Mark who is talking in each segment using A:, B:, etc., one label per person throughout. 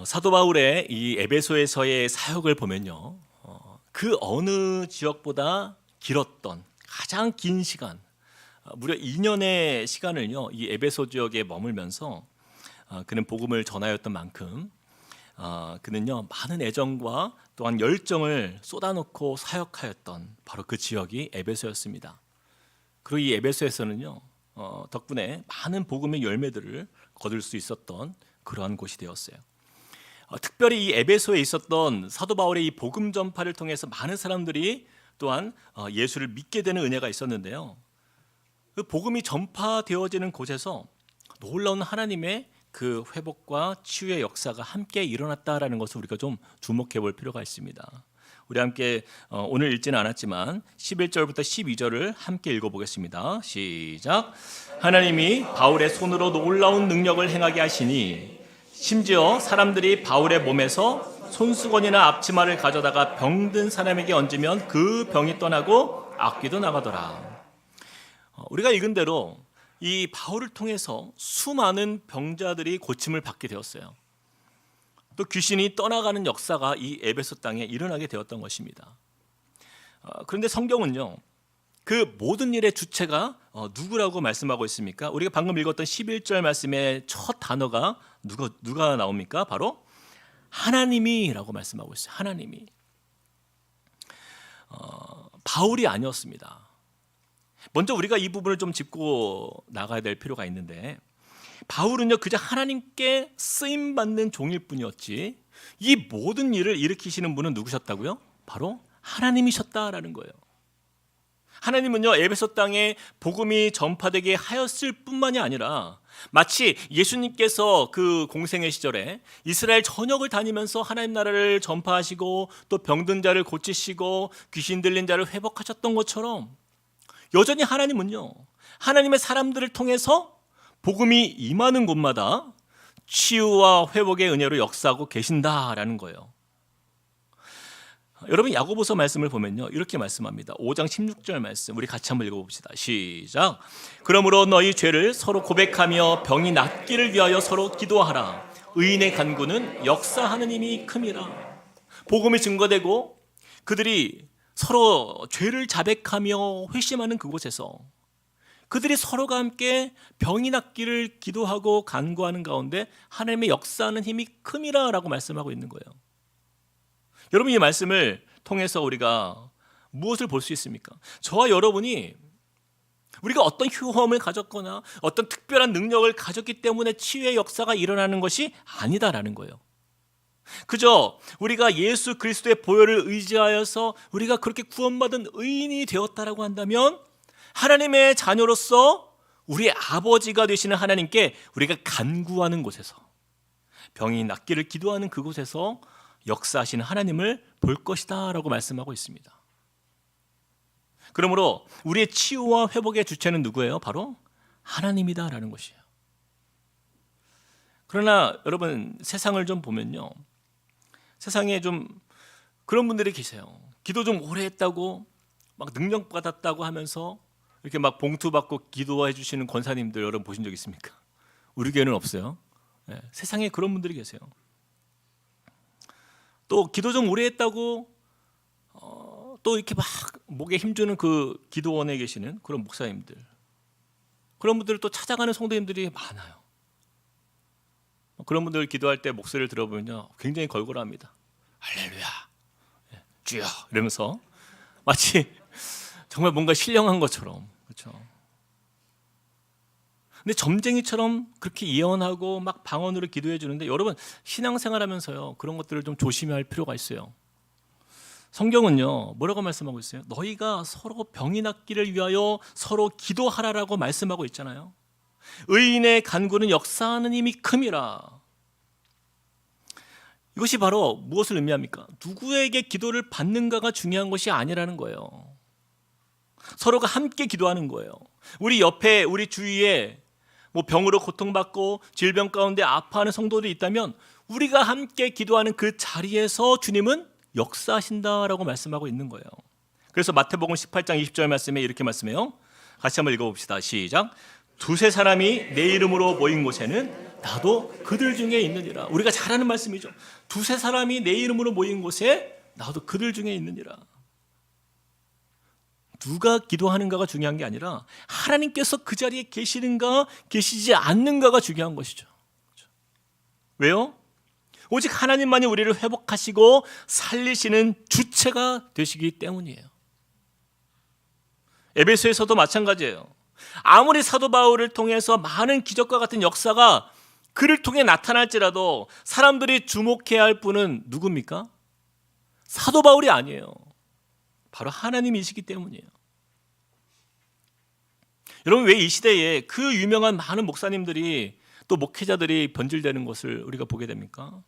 A: 사도 바울의 이 에베소에서의 사역을 보면요, 그 어느 지역보다 길었던 가장 긴 시간, 무려 2년의 시간을요 이 에베소 지역에 머물면서 그는 복음을 전하였던 만큼 그는요 많은 애정과 또한 열정을 쏟아놓고 사역하였던 바로 그 지역이 에베소였습니다. 그리고 이 에베소에서는요 덕분에 많은 복음의 열매들을 거둘 수 있었던 그러한 곳이 되었어요. 특별히 이 에베소에 있었던 사도 바울의 이 복음 전파를 통해서 많은 사람들이 또한 예수를 믿게 되는 은혜가 있었는데요. 그 복음이 전파되어지는 곳에서 놀라운 하나님의 그 회복과 치유의 역사가 함께 일어났다라는 것을 우리가 좀 주목해 볼 필요가 있습니다. 우리 함께 오늘 읽지는 않았지만 11절부터 12절을 함께 읽어보겠습니다. 시작. 하나님이 바울의 손으로 놀라운 능력을 행하게 하시니 심지어 사람들이 바울의 몸에서 손수건이나 앞치마를 가져다가 병든 사람에게 얹으면 그 병이 떠나고 악귀도 나가더라. 우리가 읽은 대로 이 바울을 통해서 수많은 병자들이 고침을 받게 되었어요. 또 귀신이 떠나가는 역사가 이 에베소 땅에 일어나게 되었던 것입니다. 그런데 성경은요 그 모든 일의 주체가 누구라고 말씀하고 있습니까? 우리가 방금 읽었던 11절 말씀의 첫 단어가 누가 나옵니까? 바로 하나님이라고 말씀하고 있어요. 하나님이. 바울이 아니었습니다. 먼저 우리가 이 부분을 좀 짚고 나가야 될 필요가 있는데, 바울은요 그저 하나님께 쓰임받는 종일 뿐이었지 이 모든 일을 일으키시는 분은 누구셨다고요? 바로 하나님이셨다라는 거예요. 하나님은요 에베소 땅에 복음이 전파되게 하였을 뿐만이 아니라 마치 예수님께서 그 공생의 시절에 이스라엘 전역을 다니면서 하나님 나라를 전파하시고 또 병든 자를 고치시고 귀신 들린 자를 회복하셨던 것처럼 여전히 하나님은요 하나님의 사람들을 통해서 복음이 임하는 곳마다 치유와 회복의 은혜로 역사하고 계신다라는 거예요. 여러분 야고보서 말씀을 보면요 이렇게 말씀합니다. 5장 16절 말씀 우리 같이 한번 읽어봅시다. 시작. 그러므로 너희 죄를 서로 고백하며 병이 낫기를 위하여 서로 기도하라. 의인의 간구는 역사하는 힘이 큼이라. 복음이 증거되고 그들이 서로 죄를 자백하며 회심하는 그곳에서 그들이 서로가 함께 병이 낫기를 기도하고 간구하는 가운데 하나님의 역사하는 힘이 큼이라라고 말씀하고 있는 거예요. 여러분 이 말씀을 통해서 우리가 무엇을 볼 수 있습니까? 저와 여러분이 우리가 어떤 효험을 가졌거나 어떤 특별한 능력을 가졌기 때문에 치유의 역사가 일어나는 것이 아니다라는 거예요. 그저 우리가 예수 그리스도의 보혈을 의지하여서 우리가 그렇게 구원받은 의인이 되었다라고 한다면 하나님의 자녀로서 우리의 아버지가 되시는 하나님께 우리가 간구하는 곳에서 병이 낫기를 기도하는 그곳에서 역사하시는 하나님을 볼 것이다 라고 말씀하고 있습니다. 그러므로 우리의 치유와 회복의 주체는 누구예요? 바로 하나님이다 라는 것이에요. 그러나 여러분 세상을 좀 보면요 세상에 좀 그런 분들이 계세요. 기도 좀 오래 했다고 막 능력 받았다고 하면서 이렇게 막 봉투 받고 기도해 주시는 권사님들 여러분 보신 적 있습니까? 우리 교회는 없어요. 네, 세상에 그런 분들이 계세요. 또 기도 좀 오래 했다고 또 이렇게 막 목에 힘주는 그 기도원에 계시는 그런 목사님들, 그런 분들을 또 찾아가는 성도님들이 많아요. 그런 분들 기도할 때 목소리를 들어보면요 굉장히 걸걸합니다. 할렐루야 주여 이러면서 마치 정말 뭔가 신령한 것처럼. 그렇죠? 근데 점쟁이처럼 그렇게 예언하고 막 방언으로 기도해 주는데 여러분 신앙생활하면서요 그런 것들을 좀 조심해야 할 필요가 있어요. 성경은요 뭐라고 말씀하고 있어요? 너희가 서로 병이 낫기를 위하여 서로 기도하라라고 말씀하고 있잖아요. 의인의 간구는 역사하는 힘이 큼이라. 이것이 바로 무엇을 의미합니까? 누구에게 기도를 받는가가 중요한 것이 아니라는 거예요. 서로가 함께 기도하는 거예요. 우리 옆에 우리 주위에 뭐 병으로 고통받고 질병 가운데 아파하는 성도들이 있다면 우리가 함께 기도하는 그 자리에서 주님은 역사하신다라고 말씀하고 있는 거예요. 그래서 마태복음 18장 20절 말씀에 이렇게 말씀해요. 같이 한번 읽어봅시다. 시작. 두세 사람이 내 이름으로 모인 곳에는 나도 그들 중에 있느니라. 우리가 잘 아는 말씀이죠. 두세 사람이 내 이름으로 모인 곳에 나도 그들 중에 있느니라. 누가 기도하는가가 중요한 게 아니라 하나님께서 그 자리에 계시는가 계시지 않는가가 중요한 것이죠. 왜요? 오직 하나님만이 우리를 회복하시고 살리시는 주체가 되시기 때문이에요. 에베소에서도 마찬가지예요. 아무리 사도 바울을 통해서 많은 기적과 같은 역사가 그를 통해 나타날지라도 사람들이 주목해야 할 분은 누굽니까? 사도 바울이 아니에요. 바로 하나님이시기 때문이에요. 여러분, 왜 이 시대에 그 유명한 많은 목사님들이 또 목회자들이 변질되는 것을 우리가 보게 됩니까?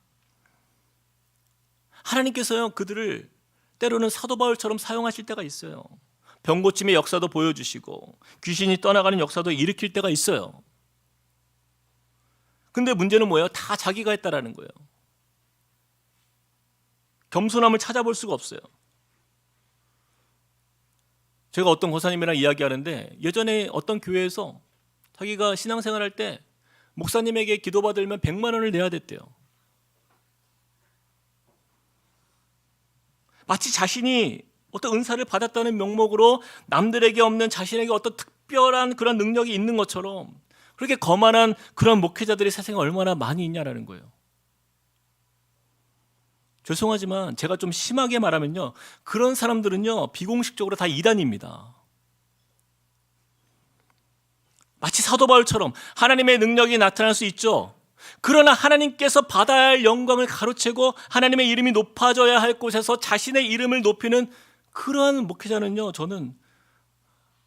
A: 하나님께서요, 그들을 때로는 사도 바울처럼 사용하실 때가 있어요. 병 고침의 역사도 보여주시고 귀신이 떠나가는 역사도 일으킬 때가 있어요. 근데 문제는 뭐예요? 다 자기가 했다라는 거예요. 겸손함을 찾아볼 수가 없어요. 제가 어떤 권사님이랑 이야기하는데 예전에 어떤 교회에서 자기가 신앙생활할 때 목사님에게 기도받으면 100만 원을 내야 됐대요. 마치 자신이 어떤 은사를 받았다는 명목으로 남들에게 없는 자신에게 어떤 특별한 그런 능력이 있는 것처럼 그렇게 거만한 그런 목회자들이 세상에 얼마나 많이 있냐라는 거예요. 죄송하지만 제가 좀 심하게 말하면요, 그런 사람들은요 비공식적으로 다 이단입니다. 마치 사도 바울처럼 하나님의 능력이 나타날 수 있죠. 그러나 하나님께서 받아야 할 영광을 가로채고 하나님의 이름이 높아져야 할 곳에서 자신의 이름을 높이는 그러한 목회자는요, 저는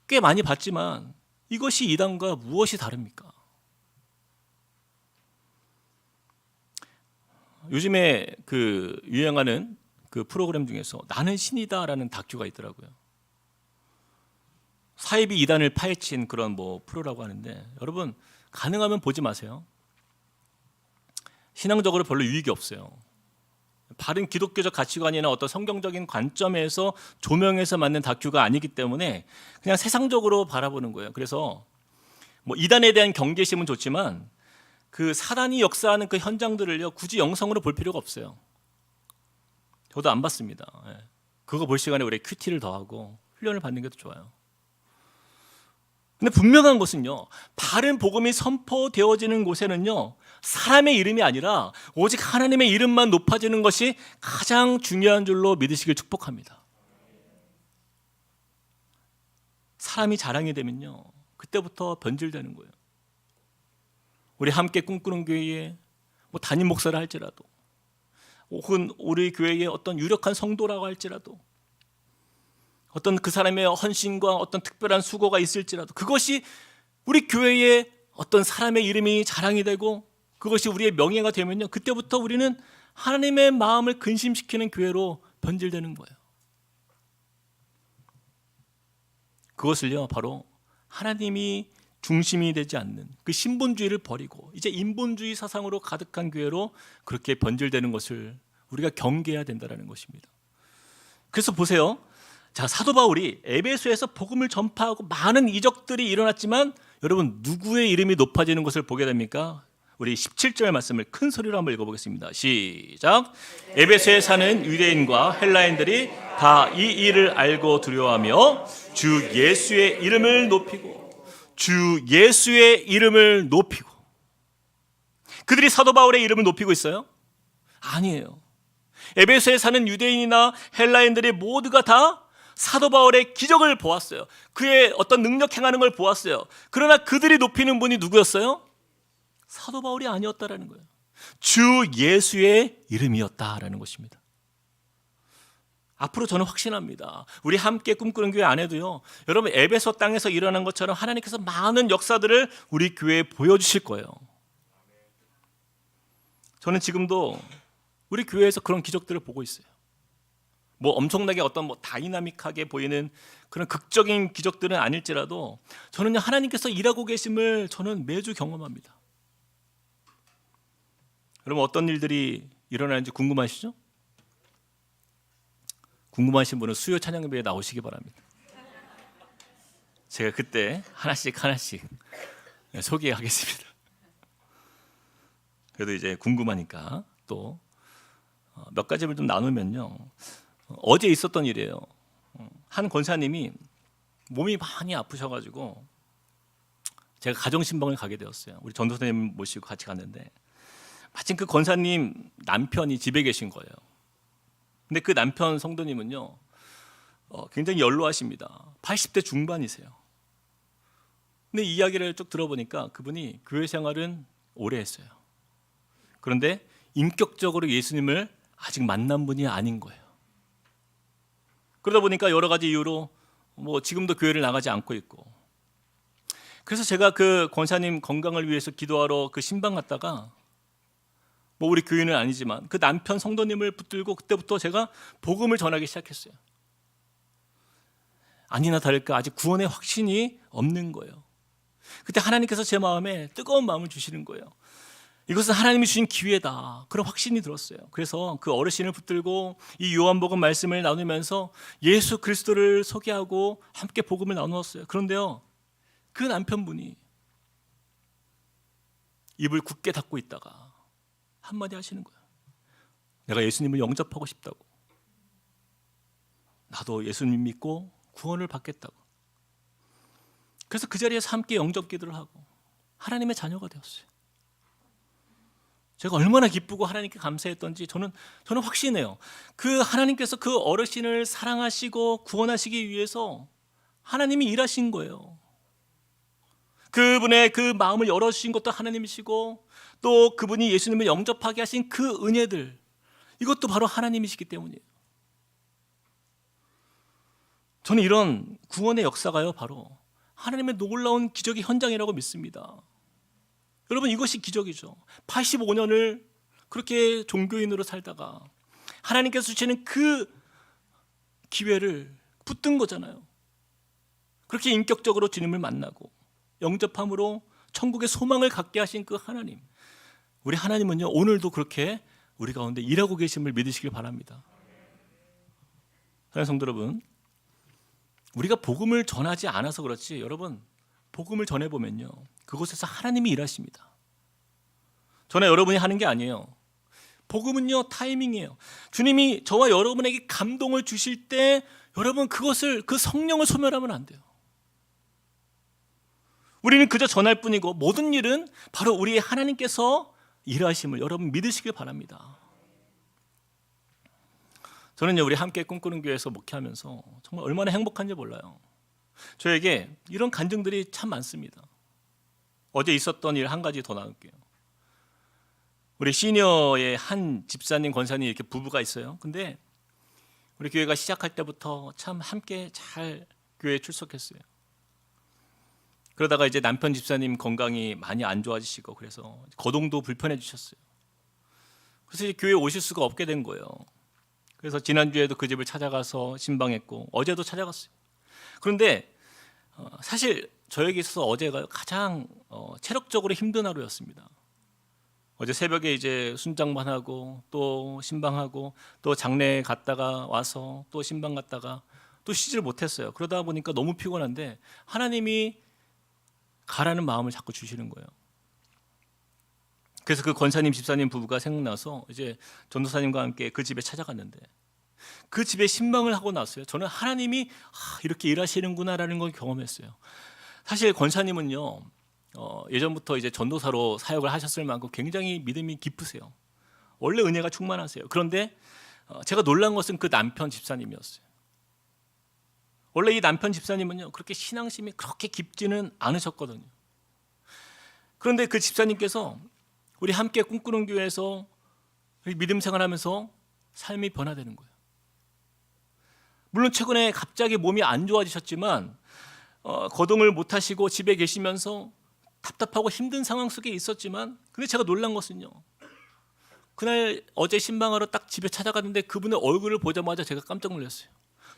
A: 꽤 많이 봤지만 이것이 이단과 무엇이 다릅니까? 요즘에 그 유행하는 그 프로그램 중에서 나는 신이다라는 다큐가 있더라고요. 사이비 이단을 파헤친 그런 뭐 프로라고 하는데, 여러분 가능하면 보지 마세요. 신앙적으로 별로 유익이 없어요. 바른 기독교적 가치관이나 어떤 성경적인 관점에서 조명해서 만든 다큐가 아니기 때문에 그냥 세상적으로 바라보는 거예요. 그래서 뭐 이단에 대한 경계심은 좋지만 그 사단이 역사하는 그 현장들을요 굳이 영상으로 볼 필요가 없어요. 저도 안 봤습니다. 그거 볼 시간에 우리 큐티를 더하고 훈련을 받는 게 더 좋아요. 근데 분명한 것은요, 바른 복음이 선포되어지는 곳에는요 사람의 이름이 아니라 오직 하나님의 이름만 높아지는 것이 가장 중요한 줄로 믿으시길 축복합니다. 사람이 자랑이 되면요 그때부터 변질되는 거예요. 우리 함께 꿈꾸는 교회에 뭐 담임 목사를 할지라도, 혹은 우리 교회에 어떤 유력한 성도라고 할지라도, 어떤 그 사람의 헌신과 어떤 특별한 수고가 있을지라도 그것이 우리 교회에 어떤 사람의 이름이 자랑이 되고 그것이 우리의 명예가 되면요 그때부터 우리는 하나님의 마음을 근심시키는 교회로 변질되는 거예요. 그것을요 바로 하나님이 중심이 되지 않는 그 신본주의를 버리고 이제 인본주의 사상으로 가득한 교회로 그렇게 변질되는 것을 우리가 경계해야 된다는 것입니다. 그래서 보세요. 자, 사도 바울이 에베소에서 복음을 전파하고 많은 이적들이 일어났지만 여러분 누구의 이름이 높아지는 것을 보게 됩니까? 우리 17절 말씀을 큰 소리로 한번 읽어보겠습니다. 시작. 에베소에 사는 유대인과 헬라인들이 다 이 일을 알고 두려워하며 주 예수의 이름을 높이고, 주 예수의 이름을 높이고. 그들이 사도 바울의 이름을 높이고 있어요? 아니에요. 에베소에 사는 유대인이나 헬라인들이 모두가 다 사도 바울의 기적을 보았어요. 그의 어떤 능력 행하는 걸 보았어요. 그러나 그들이 높이는 분이 누구였어요? 사도 바울이 아니었다라는 거예요. 주 예수의 이름이었다라는 것입니다. 앞으로 저는 확신합니다. 우리 함께 꿈꾸는 교회 안에도요, 여러분 에베소 땅에서 일어난 것처럼 하나님께서 많은 역사들을 우리 교회에 보여주실 거예요. 저는 지금도 우리 교회에서 그런 기적들을 보고 있어요. 뭐 엄청나게 어떤 뭐 다이나믹하게 보이는 그런 극적인 기적들은 아닐지라도 저는 하나님께서 일하고 계심을 저는 매주 경험합니다. 여러분 어떤 일들이 일어나는지 궁금하시죠? 궁금하신 분은 수요 찬양 예배에 나오시기 바랍니다. 제가 그때 하나씩 소개하겠습니다. 그래도 이제 궁금하니까 또 몇 가지를 좀 나누면요. 어제 있었던 일이에요. 한 권사님이 몸이 많이 아프셔가지고 제가 가정신방을 가게 되었어요. 우리 전도사님 모시고 같이 갔는데 마침 그 권사님 남편이 집에 계신 거예요. 근데 그 남편 성도님은요, 굉장히 연로하십니다. 80대 중반이세요. 근데 이야기를 쭉 들어보니까 그분이 교회 생활은 오래 했어요. 그런데 인격적으로 예수님을 아직 만난 분이 아닌 거예요. 그러다 보니까 여러 가지 이유로 지금도 교회를 나가지 않고 있고. 그래서 제가 그 권사님 건강을 위해서 기도하러 그 신방 갔다가 우리 교인은 아니지만 그 남편 성도님을 붙들고 그때부터 제가 복음을 전하기 시작했어요. 아니나 다를까 아직 구원의 확신이 없는 거예요. 그때 하나님께서 제 마음에 뜨거운 마음을 주시는 거예요. 이것은 하나님이 주신 기회다. 그런 확신이 들었어요. 그래서 그 어르신을 붙들고 이 요한복음 말씀을 나누면서 예수 그리스도를 소개하고 함께 복음을 나누었어요. 그런데요, 그 남편분이 입을 굳게 닫고 있다가 한마디 하시는 거예요. 내가 예수님을 영접하고 싶다고. 나도 예수님 믿고 구원을 받겠다고. 그래서 그 자리에서 함께 영접 기도를 하고 하나님의 자녀가 되었어요. 제가 얼마나 기쁘고 하나님께 감사했던지 저는 확신해요. 그 하나님께서 그 어르신을 사랑하시고 구원하시기 위해서 하나님이 일하신 거예요. 그분의 그 마음을 열어주신 것도 하나님이시고 또 그분이 예수님을 영접하게 하신 그 은혜들, 이것도 바로 하나님이시기 때문이에요. 저는 이런 구원의 역사가요, 바로 하나님의 놀라운 기적의 현장이라고 믿습니다. 여러분, 이것이 기적이죠. 85년을 그렇게 종교인으로 살다가 하나님께서 주시는 그 기회를 붙든 거잖아요. 그렇게 인격적으로 주님을 만나고 영접함으로 천국의 소망을 갖게 하신 그 하나님, 우리 하나님은요, 오늘도 그렇게 우리 가운데 일하고 계심을 믿으시길 바랍니다. 사랑하는 성도 여러분, 우리가 복음을 전하지 않아서 그렇지, 여러분, 복음을 전해보면요, 그곳에서 하나님이 일하십니다. 저나 여러분이 하는 게 아니에요. 복음은요, 타이밍이에요. 주님이 저와 여러분에게 감동을 주실 때 여러분 그 성령을 소멸하면 안 돼요. 우리는 그저 전할 뿐이고 모든 일은 바로 우리의 하나님께서 일하심을 여러분 믿으시길 바랍니다. 저는요, 우리 함께 꿈꾸는 교회에서 목회하면서 정말 얼마나 행복한지 몰라요. 저에게 이런 간증들이 참 많습니다. 어제 있었던 일 한 가지 더 나눌게요. 우리 시니어의 한 집사님, 권사님 이렇게 부부가 있어요. 근데 우리 교회가 시작할 때부터 참 함께 잘 교회에 출석했어요. 그러다가 이제 남편 집사님 건강이 많이 안 좋아지시고 그래서 거동도 불편해지셨어요. 그래서 이제 교회에 오실 수가 없게 된 거예요. 그래서 지난주에도 그 집을 찾아가서 신방했고 어제도 찾아갔어요. 그런데 사실 저에게 있어서 어제가 가장 체력적으로 힘든 하루였습니다. 어제 새벽에 이제 순장만 하고 또 신방하고 또 장례 갔다가 와서 또 신방 갔다가 또 쉬지를 못했어요. 그러다 보니까 너무 피곤한데 하나님이 가라는 마음을 자꾸 주시는 거예요. 그래서 그 권사님 집사님 부부가 생각나서 이제 전도사님과 함께 그 집에 찾아갔는데 그 집에 신방을 하고 났어요. 저는 하나님이 이렇게 일하시는구나라는 걸 경험했어요. 사실 권사님은요, 예전부터 이제 전도사로 사역을 하셨을 만큼 굉장히 믿음이 깊으세요. 원래 은혜가 충만하세요. 그런데 제가 놀란 것은 그 남편 집사님이었어요. 원래 이 남편 집사님은요, 그렇게 신앙심이 그렇게 깊지는 않으셨거든요. 그런데 그 집사님께서 우리 함께 꿈꾸는 교회에서 믿음 생활하면서 삶이 변화되는 거예요. 물론 최근에 갑자기 몸이 안 좋아지셨지만 거동을 못 하시고 집에 계시면서 답답하고 힘든 상황 속에 있었지만, 근데 제가 놀란 것은요, 그날 어제 신방하러 딱 집에 찾아갔는데 그분의 얼굴을 보자마자 제가 깜짝 놀랐어요.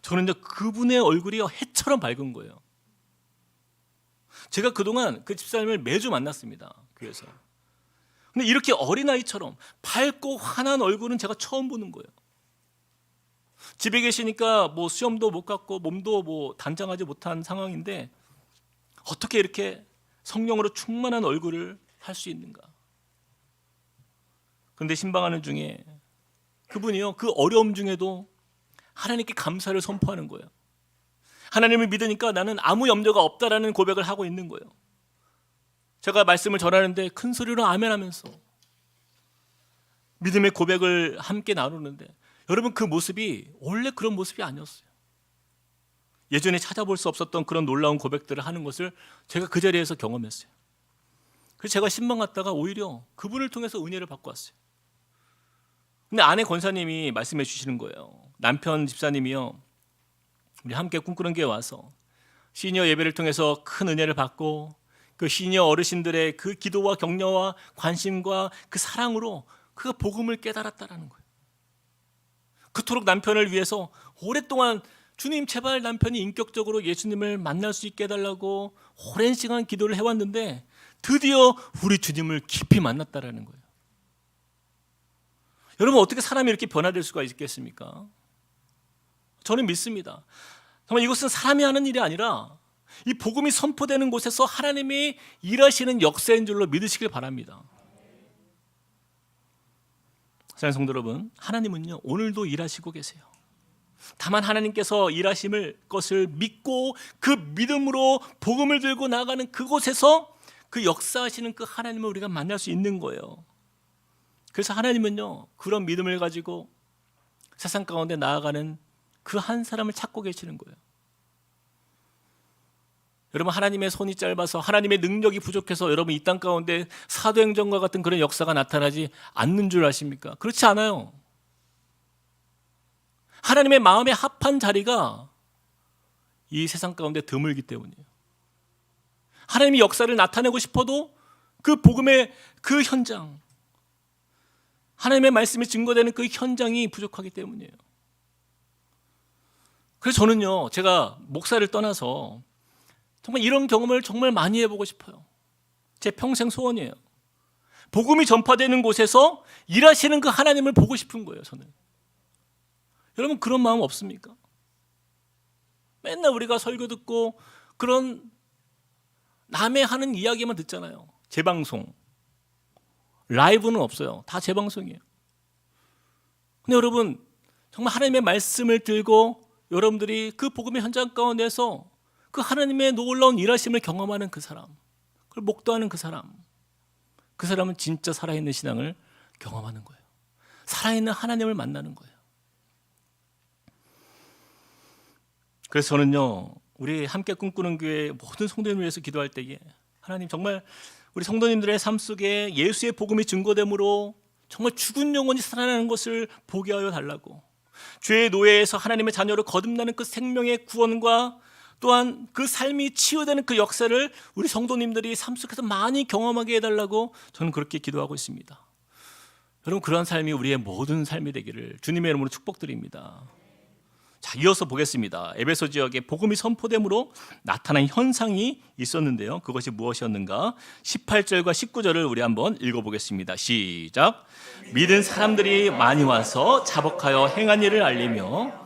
A: 저는 이제 그분의 얼굴이 해처럼 밝은 거예요. 제가 그동안 그 집사님을 매주 만났습니다, 교회에서. 근데 이렇게 어린아이처럼 밝고 환한 얼굴은 제가 처음 보는 거예요. 집에 계시니까 수염도 못 깎고 몸도 단장하지 못한 상황인데 어떻게 이렇게 성령으로 충만한 얼굴을 할 수 있는가? 그런데 신방하는 중에 그분이요, 그 어려움 중에도 하나님께 감사를 선포하는 거예요. 하나님을 믿으니까 나는 아무 염려가 없다라는 고백을 하고 있는 거예요. 제가 말씀을 전하는데 큰 소리로 아멘하면서 믿음의 고백을 함께 나누는데, 여러분, 그 모습이 원래 그런 모습이 아니었어요. 예전에 찾아볼 수 없었던 그런 놀라운 고백들을 하는 것을 제가 그 자리에서 경험했어요. 그래서 제가 신방 갔다가 오히려 그분을 통해서 은혜를 받고 왔어요. 근데 아내 권사님이 말씀해 주시는 거예요. 남편 집사님이요, 우리 함께 꿈꾸는 교회 와서 시니어 예배를 통해서 큰 은혜를 받고 그 시니어 어르신들의 그 기도와 격려와 관심과 그 사랑으로 그가 복음을 깨달았다라는 거예요. 그토록 남편을 위해서 오랫동안 주님 제발 남편이 인격적으로 예수님을 만날 수 있게 해달라고 오랜 시간 기도를 해왔는데 드디어 우리 주님을 깊이 만났다라는 거예요. 여러분, 어떻게 사람이 이렇게 변화될 수가 있겠습니까? 저는 믿습니다. 정말 이것은 사람이 하는 일이 아니라 이 복음이 선포되는 곳에서 하나님이 일하시는 역사인 줄로 믿으시길 바랍니다. 사랑하는 성도 여러분, 하나님은요 오늘도 일하시고 계세요. 다만 하나님께서 일하심을 것을 믿고 그 믿음으로 복음을 들고 나가는 그곳에서 그 역사하시는 그 하나님을 우리가 만날 수 있는 거예요. 그래서 하나님은요 그런 믿음을 가지고 세상 가운데 나아가는 그 한 사람을 찾고 계시는 거예요. 여러분, 하나님의 손이 짧아서 하나님의 능력이 부족해서 여러분 이 땅 가운데 사도행전과 같은 그런 역사가 나타나지 않는 줄 아십니까? 그렇지 않아요. 하나님의 마음에 합한 자리가 이 세상 가운데 드물기 때문이에요. 하나님이 역사를 나타내고 싶어도 그 복음의 그 현장, 하나님의 말씀이 증거되는 그 현장이 부족하기 때문이에요. 그래서 저는요, 제가 목사를 떠나서 정말 이런 경험을 정말 많이 해보고 싶어요. 제 평생 소원이에요. 복음이 전파되는 곳에서 일하시는 그 하나님을 보고 싶은 거예요, 저는. 여러분, 그런 마음 없습니까? 맨날 우리가 설교 듣고 그런 남의 하는 이야기만 듣잖아요. 재방송, 라이브는 없어요. 다 재방송이에요. 근데 여러분, 정말 하나님의 말씀을 들고 여러분들이 그 복음의 현장 가운데서 그 하나님의 놀라운 일하심을 경험하는 그 사람, 그걸 목도하는 그 사람은 진짜 살아있는 신앙을 경험하는 거예요. 살아있는 하나님을 만나는 거예요. 그래서 저는요, 우리 함께 꿈꾸는 교회 모든 성도님을 위해서 기도할 때에 하나님, 정말 우리 성도님들의 삶 속에 예수의 복음이 증거됨으로 정말 죽은 영혼이 살아나는 것을 보게 하여 달라고, 죄의 노예에서 하나님의 자녀로 거듭나는 그 생명의 구원과 또한 그 삶이 치유되는 그 역사를 우리 성도님들이 삶 속에서 많이 경험하게 해달라고 저는 그렇게 기도하고 있습니다. 여러분, 그러한 삶이 우리의 모든 삶이 되기를 주님의 이름으로 축복드립니다. 자, 이어서 보겠습니다. 에베소 지역에 복음이 선포됨으로 나타난 현상이 있었는데요, 그것이 무엇이었는가? 18절과 19절을 우리 한번 읽어보겠습니다. 시작. 믿은 사람들이 많이 와서 자복하여 행한 일을 알리며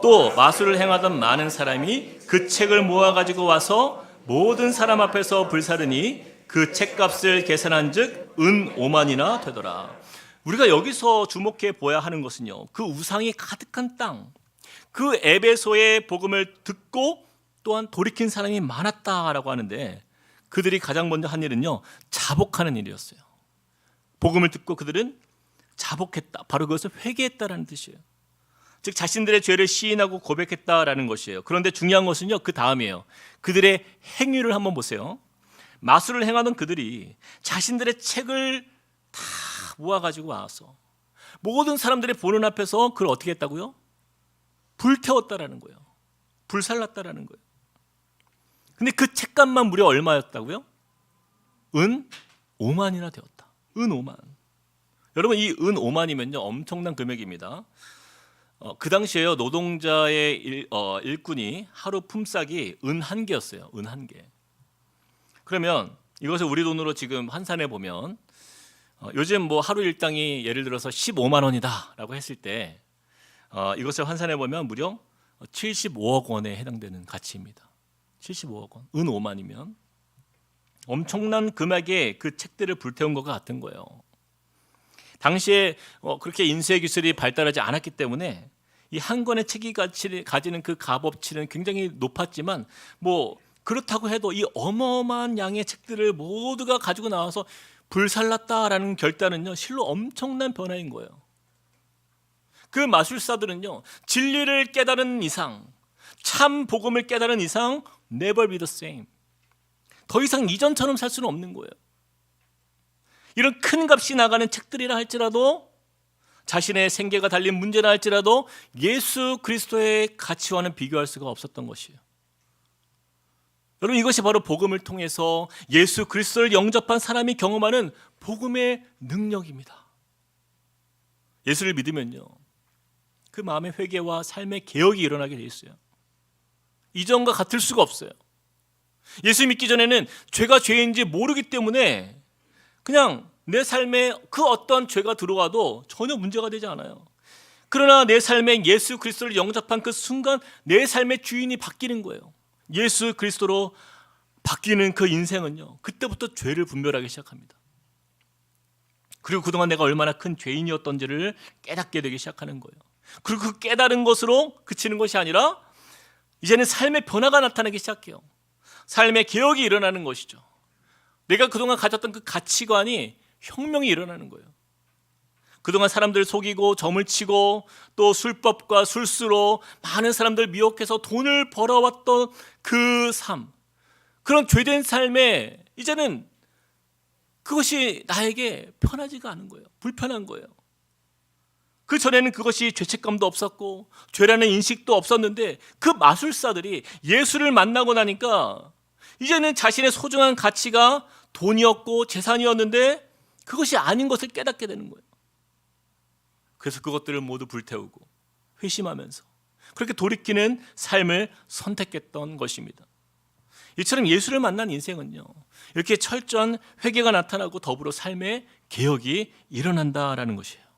A: 또 마술을 행하던 많은 사람이 그 책을 모아가지고 와서 모든 사람 앞에서 불사르니 그 책값을 계산한 즉 은 5만이나 되더라. 우리가 여기서 주목해 보아야 하는 것은요, 그 우상이 가득한 땅, 그 에베소의 복음을 듣고 또한 돌이킨 사람이 많았다라고 하는데, 그들이 가장 먼저 한 일은요, 자복하는 일이었어요. 복음을 듣고 그들은 자복했다, 바로 그것을 회개했다라는 뜻이에요. 즉 자신들의 죄를 시인하고 고백했다라는 것이에요. 그런데 중요한 것은요, 그 다음이에요. 그들의 행위를 한번 보세요. 마술을 행하던 그들이 자신들의 책을 다 모아가지고 와서 모든 사람들의 보는 앞에서 그걸 어떻게 했다고요? 불태웠다라는 거예요. 불살랐다라는 거예요. 근데 그 책값만 무려 얼마였다고요? 은 5만이나 되었다. 은 5만. 여러분, 이 은 5만이면요 엄청난 금액입니다. 그 당시에요, 노동자의 일꾼이 하루 품삯이 은 1개였어요. 은 1개. 그러면 이것을 우리 돈으로 지금 환산해 보면 요즘 뭐 하루 일당이 예를 들어서 15만 원이다라고 했을 때 이것을 환산해 보면 무려 75억 원에 해당되는 가치입니다. 75억 원. 은 5만이면 엄청난 금액의 그 책들을 불태운 것과 같은 거예요. 당시에 그렇게 인쇄 기술이 발달하지 않았기 때문에 이 한 권의 책이 가지는 그 값어치는 굉장히 높았지만 뭐 그렇다고 해도 이 어마어마한 양의 책들을 모두가 가지고 나와서 불살랐다라는 결단은요 실로 엄청난 변화인 거예요. 그 마술사들은요 진리를 깨달은 이상, 참 복음을 깨달은 이상 never be the same, 더 이상 이전처럼 살 수는 없는 거예요. 이런 큰 값이 나가는 책들이라 할지라도, 자신의 생계가 달린 문제라 할지라도 예수 그리스도의 가치와는 비교할 수가 없었던 것이에요. 여러분, 이것이 바로 복음을 통해서 예수 그리스도를 영접한 사람이 경험하는 복음의 능력입니다. 예수를 믿으면요 그 마음의 회개와 삶의 개혁이 일어나게 돼 있어요. 이전과 같을 수가 없어요. 예수 믿기 전에는 죄가 죄인지 모르기 때문에 그냥 내 삶에 그 어떤 죄가 들어와도 전혀 문제가 되지 않아요. 그러나 내 삶에 예수 그리스도를 영접한 그 순간 내 삶의 주인이 바뀌는 거예요. 예수 그리스도로 바뀌는 그 인생은요 그때부터 죄를 분별하기 시작합니다. 그리고 그동안 내가 얼마나 큰 죄인이었던지를 깨닫게 되기 시작하는 거예요. 그리고 그 깨달은 것으로 그치는 것이 아니라 이제는 삶의 변화가 나타나기 시작해요. 삶의 개혁이 일어나는 것이죠. 내가 그동안 가졌던 그 가치관이 혁명이 일어나는 거예요. 그동안 사람들 속이고 점을 치고 또 술법과 술수로 많은 사람들 미혹해서 돈을 벌어왔던 그 삶, 그런 죄된 삶에 이제는 그것이 나에게 편하지가 않은 거예요. 불편한 거예요. 그 전에는 그것이 죄책감도 없었고 죄라는 인식도 없었는데 그 마술사들이 예수를 만나고 나니까 이제는 자신의 소중한 가치가 돈이었고 재산이었는데 그것이 아닌 것을 깨닫게 되는 거예요. 그래서 그것들을 모두 불태우고 회심하면서 그렇게 돌이키는 삶을 선택했던 것입니다. 이처럼 예수를 만난 인생은요 이렇게 철저한 회개가 나타나고 더불어 삶의 개혁이 일어난다라는 것이에요.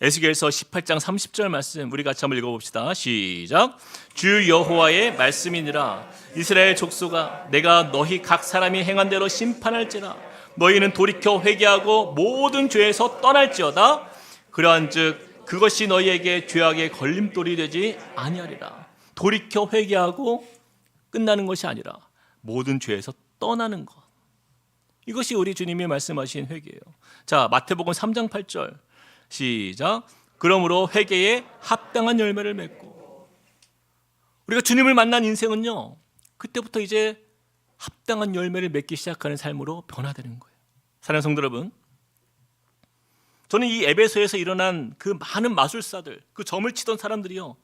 A: 에스겔서 18장 30절 말씀 우리 같이 한번 읽어봅시다. 시작. 주 여호와의 말씀이니라. 이스라엘 족속아, 내가 너희 각 사람이 행한 대로 심판할지라. 너희는 돌이켜 회개하고 모든 죄에서 떠날지어다. 그러한즉 그것이 너희에게 죄악의 걸림돌이 되지 아니하리라. 돌이켜 회개하고 끝나는 것이 아니라 모든 죄에서 떠나는 것, 이것이 우리 주님이 말씀하신 회개예요. 자, 마태복음 3장 8절 시작. 그러므로 회개에 합당한 열매를 맺고. 우리가 주님을 만난 인생은요 그때부터 이제 합당한 열매를 맺기 시작하는 삶으로 변화되는 거예요. 사랑하는 성도 여러분, 저는 이 에베소에서 일어난 그 많은 마술사들, 그 점을 치던 사람들이요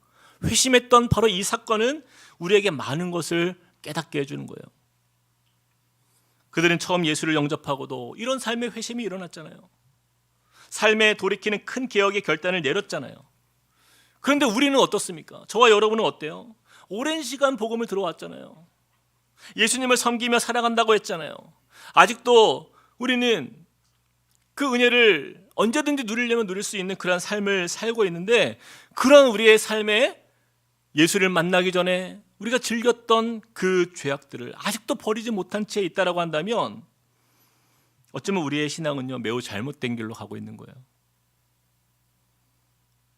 A: 회심했던 바로 이 사건은 우리에게 많은 것을 깨닫게 해주는 거예요. 그들은 처음 예수를 영접하고도 이런 삶의 회심이 일어났잖아요. 삶에 돌이키는 큰 개혁의 결단을 내렸잖아요. 그런데 우리는 어떻습니까? 저와 여러분은 어때요? 오랜 시간 복음을 들어왔잖아요. 예수님을 섬기며 살아간다고 했잖아요. 아직도 우리는 그 은혜를 언제든지 누리려면 누릴 수 있는 그런 삶을 살고 있는데, 그런 우리의 삶에 예수를 만나기 전에 우리가 즐겼던 그 죄악들을 아직도 버리지 못한 채 있다라고 한다면 어쩌면 우리의 신앙은요 매우 잘못된 길로 가고 있는 거예요.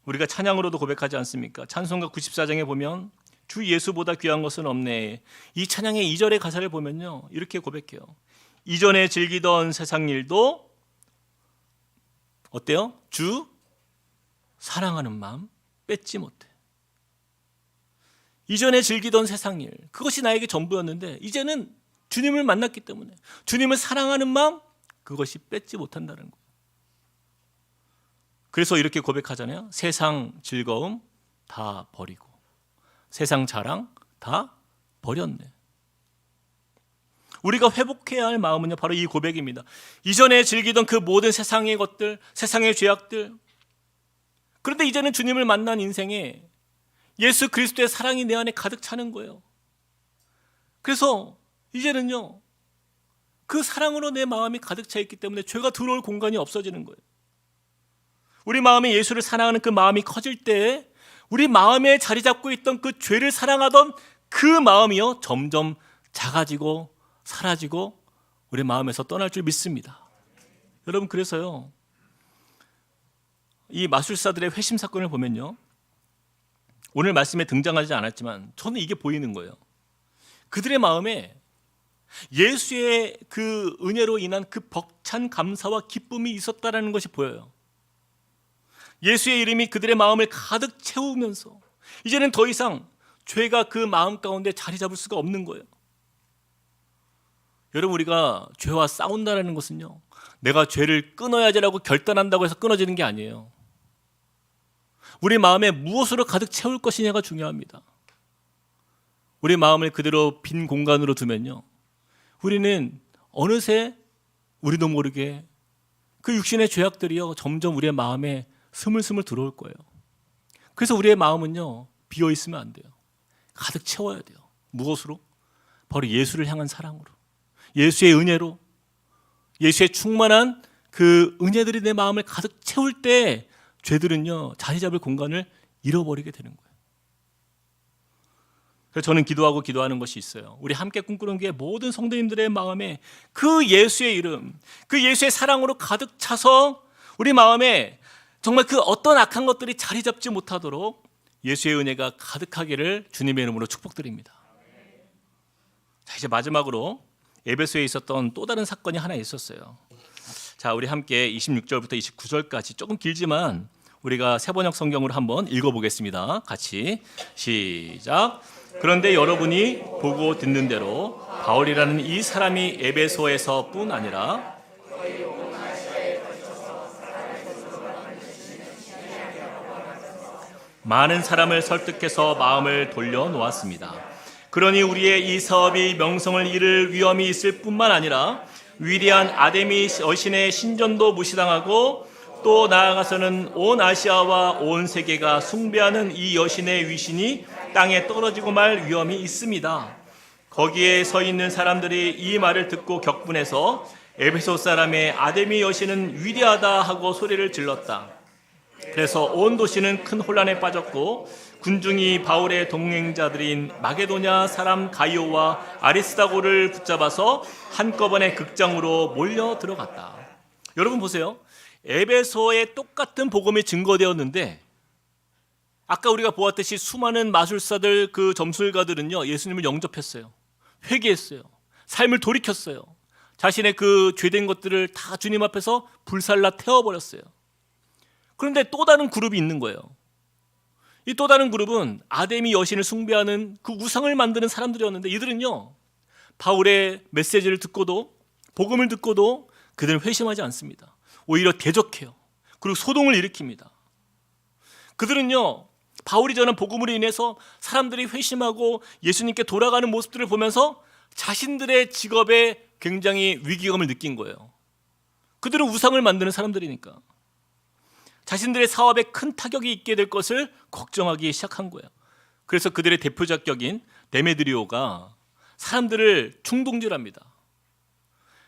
A: 우리가 찬양으로도 고백하지 않습니까? 찬송가 94장에 보면 주 예수보다 귀한 것은 없네. 이 찬양의 2절의 가사를 보면요 이렇게 고백해요. 이전에 즐기던 세상 일도 어때요? 주 사랑하는 마음 뺏지 못해. 이전에 즐기던 세상 일, 그것이 나에게 전부였는데 이제는 주님을 만났기 때문에 주님을 사랑하는 마음, 그것이 뺏지 못한다는 거예요. 그래서 이렇게 고백하잖아요. 세상 즐거움 다 버리고 세상 자랑 다 버렸네. 우리가 회복해야 할 마음은요 바로 이 고백입니다. 이전에 즐기던 그 모든 세상의 것들, 세상의 죄악들, 그런데 이제는 주님을 만난 인생에 예수 그리스도의 사랑이 내 안에 가득 차는 거예요. 그래서 이제는요 그 사랑으로 내 마음이 가득 차 있기 때문에 죄가 들어올 공간이 없어지는 거예요. 우리 마음에 예수를 사랑하는 그 마음이 커질 때 우리 마음에 자리 잡고 있던 그 죄를 사랑하던 그 마음이요 점점 작아지고 사라지고 우리 마음에서 떠날 줄 믿습니다. 여러분, 그래서요, 이 마술사들의 회심 사건을 보면요, 오늘 말씀에 등장하지 않았지만 저는 이게 보이는 거예요. 그들의 마음에 예수의 그 은혜로 인한 그 벅찬 감사와 기쁨이 있었다라는 것이 보여요. 예수의 이름이 그들의 마음을 가득 채우면서 이제는 더 이상 죄가 그 마음 가운데 자리 잡을 수가 없는 거예요. 여러분, 우리가 죄와 싸운다는 것은요, 내가 죄를 끊어야지라고 결단한다고 해서 끊어지는 게 아니에요. 우리 마음에 무엇으로 가득 채울 것이냐가 중요합니다. 우리 마음을 그대로 빈 공간으로 두면요, 우리는 어느새 우리도 모르게 그 육신의 죄악들이요, 점점 우리의 마음에 스물스물 들어올 거예요. 그래서 우리의 마음은요, 비어 있으면 안 돼요. 가득 채워야 돼요. 무엇으로? 바로 예수를 향한 사랑으로, 예수의 은혜로, 예수의 충만한 그 은혜들이 내 마음을 가득 채울 때 죄들은요, 자리 잡을 공간을 잃어버리게 되는 거예요. 그래서 저는 기도하는 것이 있어요. 우리 함께 꿈꾸는 게 모든 성도님들의 마음에 그 예수의 이름, 그 예수의 사랑으로 가득 차서 우리 마음에 정말 그 어떤 악한 것들이 자리 잡지 못하도록 예수의 은혜가 가득하기를 주님의 이름으로 축복드립니다. 자, 이제 마지막으로 에베소에 있었던 또 다른 사건이 하나 있었어요. 자, 우리 함께 26절부터 29절까지 조금 길지만 우리가 세번역 성경으로 한번 읽어보겠습니다. 같이 시작. 그런데 여러분이 보고 듣는 대로 바울이라는 이 사람이 에베소에서뿐 아니라 많은 사람을 설득해서 마음을 돌려놓았습니다. 그러니 우리의 이 사업이 명성을 잃을 위험이 있을 뿐만 아니라 위대한 아데미 여신의 신전도 무시당하고 또 나아가서는 온 아시아와 온 세계가 숭배하는 이 여신의 위신이 땅에 떨어지고 말 위험이 있습니다. 거기에 서 있는 사람들이 이 말을 듣고 격분해서 에베소 사람의 아데미 여신은 위대하다 하고 소리를 질렀다. 그래서 온 도시는 큰 혼란에 빠졌고 군중이 바울의 동행자들인 마게도냐 사람 가이오와 아리스다고를 붙잡아서 한꺼번에 극장으로 몰려 들어갔다. 여러분 보세요. 에베소에 똑같은 복음이 증거되었는데 아까 우리가 보았듯이 수많은 마술사들, 그 점술가들은요, 예수님을 영접했어요. 회개했어요. 삶을 돌이켰어요. 자신의 그 죄된 것들을 다 주님 앞에서 불살라 태워버렸어요. 그런데 또 다른 그룹이 있는 거예요. 이 또 다른 그룹은 아데미 여신을 숭배하는 그 우상을 만드는 사람들이었는데 이들은요, 바울의 메시지를 듣고도, 복음을 듣고도 그들은 회심하지 않습니다. 오히려 대적해요. 그리고 소동을 일으킵니다. 그들은요, 바울이 전한 복음으로 인해서 사람들이 회심하고 예수님께 돌아가는 모습들을 보면서 자신들의 직업에 굉장히 위기감을 느낀 거예요. 그들은 우상을 만드는 사람들이니까 자신들의 사업에 큰 타격이 있게 될 것을 걱정하기 시작한 거예요. 그래서 그들의 대표적 격인 데메드리오가 사람들을 충동질합니다.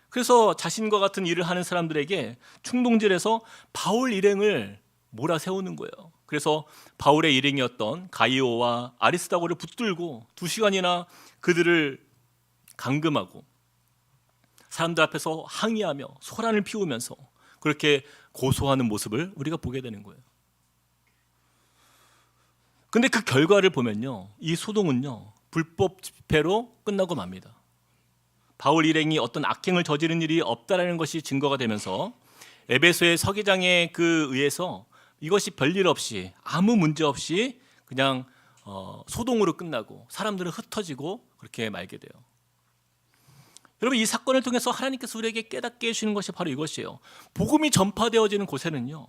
A: 그래서 자신과 같은 일을 하는 사람들에게 충동질해서 바울 일행을 몰아세우는 거예요. 그래서 바울의 일행이었던 가이오와 아리스다고를 붙들고 2시간이나 그들을 감금하고 사람들 앞에서 항의하며 소란을 피우면서 그렇게 고소하는 모습을 우리가 보게 되는 거예요. 근데 그 결과를 보면요, 이 소동은요, 불법 집회로 끝나고 맙니다. 바울 일행이 어떤 악행을 저지른 일이 없다라는 것이 증거가 되면서 에베소의 서기장에 그 의해서 이것이 별일 없이 아무 문제 없이 그냥 소동으로 끝나고 사람들은 흩어지고 그렇게 말게 돼요. 여러분, 이 사건을 통해서 하나님께서 우리에게 깨닫게 해주시는 것이 바로 이것이에요. 복음이 전파되어지는 곳에는요,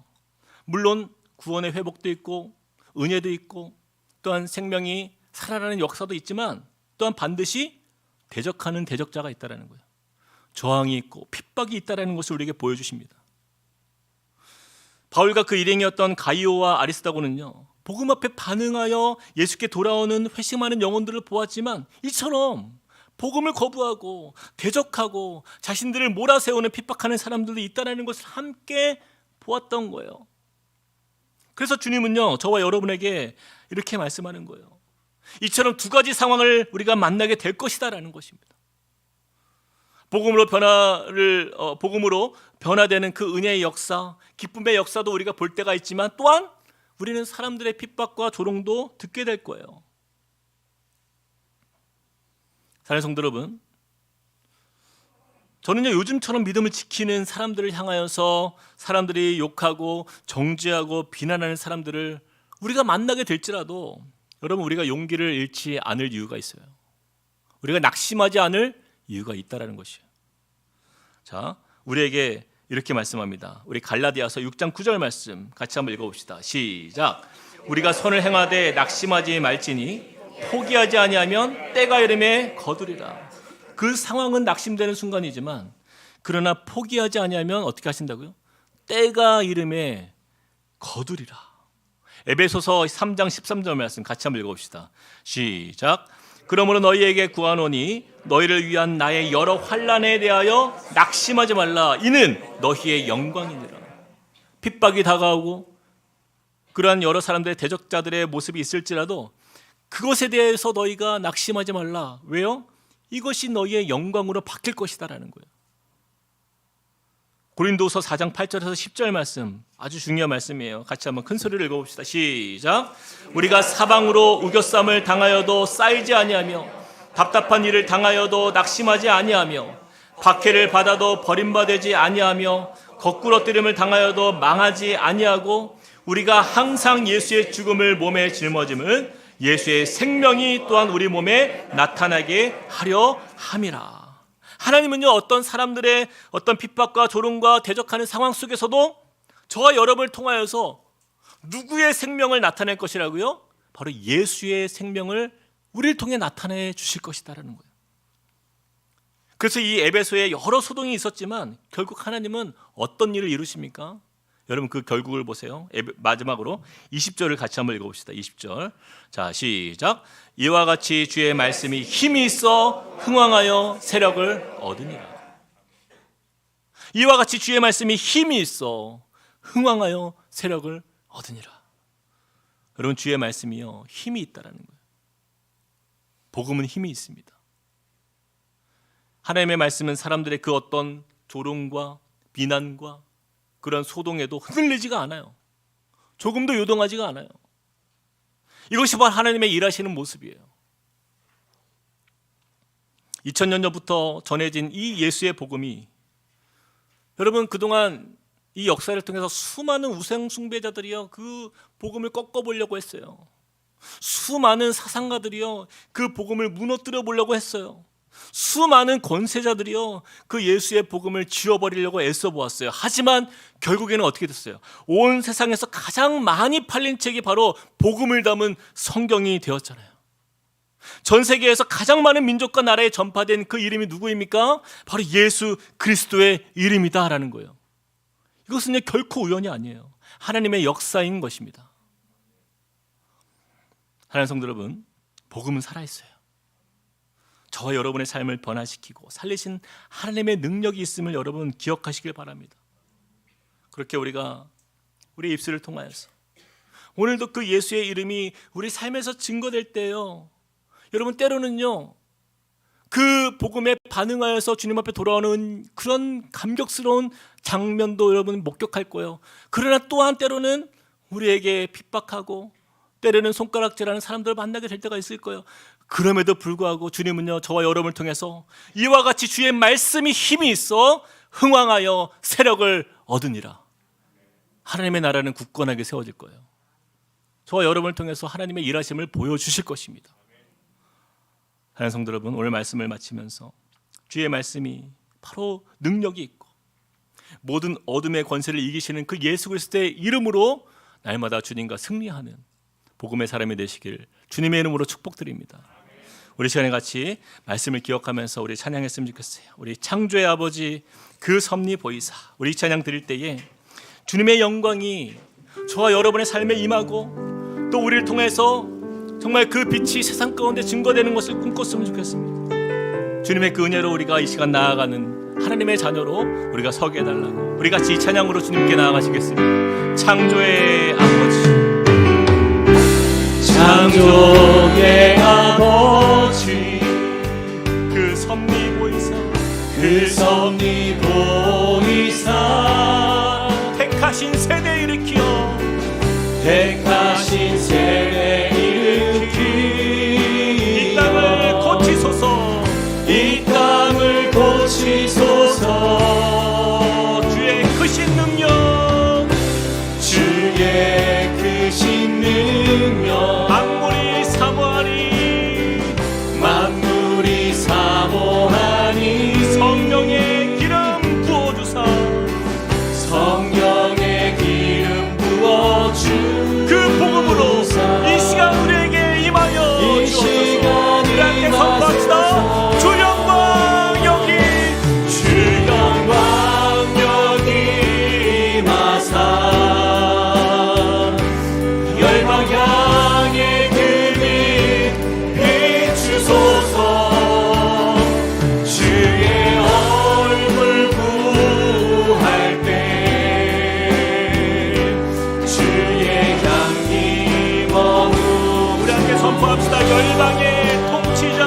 A: 물론 구원의 회복도 있고 은혜도 있고 또한 생명이 살아나는 역사도 있지만 또한 반드시 대적하는 대적자가 있다는 거예요. 저항이 있고 핍박이 있다는 것을 우리에게 보여주십니다. 바울과 그 일행이었던 가이오와 아리스다고는요, 복음 앞에 반응하여 예수께 돌아오는 회심하는 영혼들을 보았지만 이처럼 복음을 거부하고 대적하고 자신들을 몰아세우는 핍박하는 사람들도 있다는 것을 함께 보았던 거예요. 그래서 주님은요, 저와 여러분에게 이렇게 말씀하는 거예요. 이처럼 두 가지 상황을 우리가 만나게 될 것이다라는 것입니다. 복음으로 변화되는 그 은혜의 역사, 기쁨의 역사도 우리가 볼 때가 있지만 또한 우리는 사람들의 핍박과 조롱도 듣게 될 거예요. 사랑하는 성도 여러분, 저는요 요즘처럼 믿음을 지키는 사람들을 향하여서 사람들이 욕하고 정죄하고 비난하는 사람들을 우리가 만나게 될지라도 여러분, 우리가 용기를 잃지 않을 이유가 있어요. 우리가 낙심하지 않을 이유가 있다라는 것이에요. 자, 우리에게 이렇게 말씀합니다. 우리 갈라디아서 6장 9절 말씀 같이 한번 읽어봅시다. 시작. 우리가 선을 행하되 낙심하지 말지니 포기하지 아니하면 때가 이름에 거두리라. 그 상황은 낙심되는 순간이지만 그러나 포기하지 아니하면 어떻게 하신다고요? 때가 이름에 거두리라. 에베소서 3장 13절 말씀 같이 한번 읽어봅시다. 시작. 그러므로 너희에게 구하노니 너희를 위한 나의 여러 환난에 대하여 낙심하지 말라. 이는 너희의 영광이니라. 핍박이 다가오고 그러한 여러 사람들의 대적자들의 모습이 있을지라도 그것에 대해서 너희가 낙심하지 말라. 왜요? 이것이 너희의 영광으로 바뀔 것이다라는 거예요. 고린도서 4장 8절에서 10절 말씀, 아주 중요한 말씀이에요. 같이 한번 큰 소리를 읽어봅시다. 시작. 우리가 사방으로 우겨쌈을 당하여도 쌓이지 아니하며 답답한 일을 당하여도 낙심하지 아니하며 박해를 받아도 버림받지 아니하며 거꾸러뜨림을 당하여도 망하지 아니하고 우리가 항상 예수의 죽음을 몸에 짊어짐은 예수의 생명이 또한 우리 몸에 나타나게 하려 함이라. 하나님은요 어떤 사람들의 어떤 핍박과 조롱과 대적하는 상황 속에서도 저와 여러분을 통하여서 누구의 생명을 나타낼 것이라고요? 바로 예수의 생명을 우리를 통해 나타내 주실 것이다라는 거예요. 그래서 이 에베소에 여러 소동이 있었지만 결국 하나님은 어떤 일을 이루십니까? 여러분 그 결국을 보세요. 마지막으로 20절을 같이 한번 읽어봅시다. 20절. 자, 시작. 이와 같이 주의 말씀이 힘이 있어 흥왕하여 세력을 얻으니라. 이와 같이 주의 말씀이 힘이 있어 흥왕하여 세력을 얻으니라. 여러분 주의 말씀이요 힘이 있다라는 거예요. 복음은 힘이 있습니다. 하나님의 말씀은 사람들의 그 어떤 조롱과 비난과 그런 소동에도 흔들리지가 않아요. 조금도 요동하지가 않아요. 이것이 바로 하나님의 일하시는 모습이에요. 2000년 전부터 전해진 이 예수의 복음이 여러분 그동안 이 역사를 통해서 수많은 우상 숭배자들이요 그 복음을 꺾어보려고 했어요. 수많은 사상가들이요 그 복음을 무너뜨려 보려고 했어요. 수많은 권세자들이요 그 예수의 복음을 지워버리려고 애써 보았어요. 하지만 결국에는 어떻게 됐어요? 온 세상에서 가장 많이 팔린 책이 바로 복음을 담은 성경이 되었잖아요. 전 세계에서 가장 많은 민족과 나라에 전파된 그 이름이 누구입니까? 바로 예수 그리스도의 이름이다라는 거예요. 이것은 결코 우연이 아니에요. 하나님의 역사인 것입니다. 하나님 성도 여러분, 복음은 살아있어요. 저와 여러분의 삶을 변화시키고 살리신 하나님의 능력이 있음을 여러분 기억하시길 바랍니다. 그렇게 우리가 우리 입술을 통하여서 오늘도 그 예수의 이름이 우리 삶에서 증거될 때요 여러분 때로는요 그 복음에 반응하여서 주님 앞에 돌아오는 그런 감격스러운 장면도 여러분 목격할 거예요. 그러나 또한 때로는 우리에게 핍박하고 때로는 손가락질하는 사람들을 만나게 될 때가 있을 거예요. 그럼에도 불구하고 주님은요 저와 여러분을 통해서 이와 같이 주의 말씀이 힘이 있어 흥왕하여 세력을 얻으니라. 하나님의 나라는 굳건하게 세워질 거예요. 저와 여러분을 통해서 하나님의 일하심을 보여주실 것입니다. 하나님 성도 여러분, 오늘 말씀을 마치면서 주의 말씀이 바로 능력이 있고 모든 어둠의 권세를 이기시는 그 예수 그리스도의 이름으로 날마다 주님과 승리하는 복음의 사람이 되시길 주님의 이름으로 축복드립니다. 우리 시간에 같이 말씀을 기억하면서 우리 찬양했으면 좋겠어요. 우리 창조의 아버지 그 섭리 보이사 우리 찬양 드릴 때에 주님의 영광이 저와 여러분의 삶에 임하고 또 우리를 통해서 정말 그 빛이 세상 가운데 증거되는 것을 꿈꿨으면 좋겠습니다. 주님의 그 은혜로 우리가 이 시간 나아가는 하나님의 자녀로 우리가 서게 해달라고 우리 같이 이 찬양으로 주님께 나아가시겠습니다. 창조의 아버지 창조의 아버지 그 섭리 보이사 그 섭리 보이사
B: 택하신 세대 일으키며
A: 이 땅을 고치소서.
B: 이 땅을 고치소서.
A: 주의 크신 능력,
B: 주의 크신 능력
A: 만물이 사모하니,
B: 만물이 사모하니
A: 성령의 기름 부어주사,
B: 성령의 기름 부어주
A: 그 복음으로 이 시간 우리에게 임하여
B: 이
A: 주옵소서.
B: 시간
A: 우리 함께 선포합시다. 주 영광 여기,
B: 주 영광 여기 임하사 열방 향해 그빛 비추소서. 주의 얼굴 구할 때 주의 향기 머무
A: 우리 함께 선포합시다. 열방의 통치자,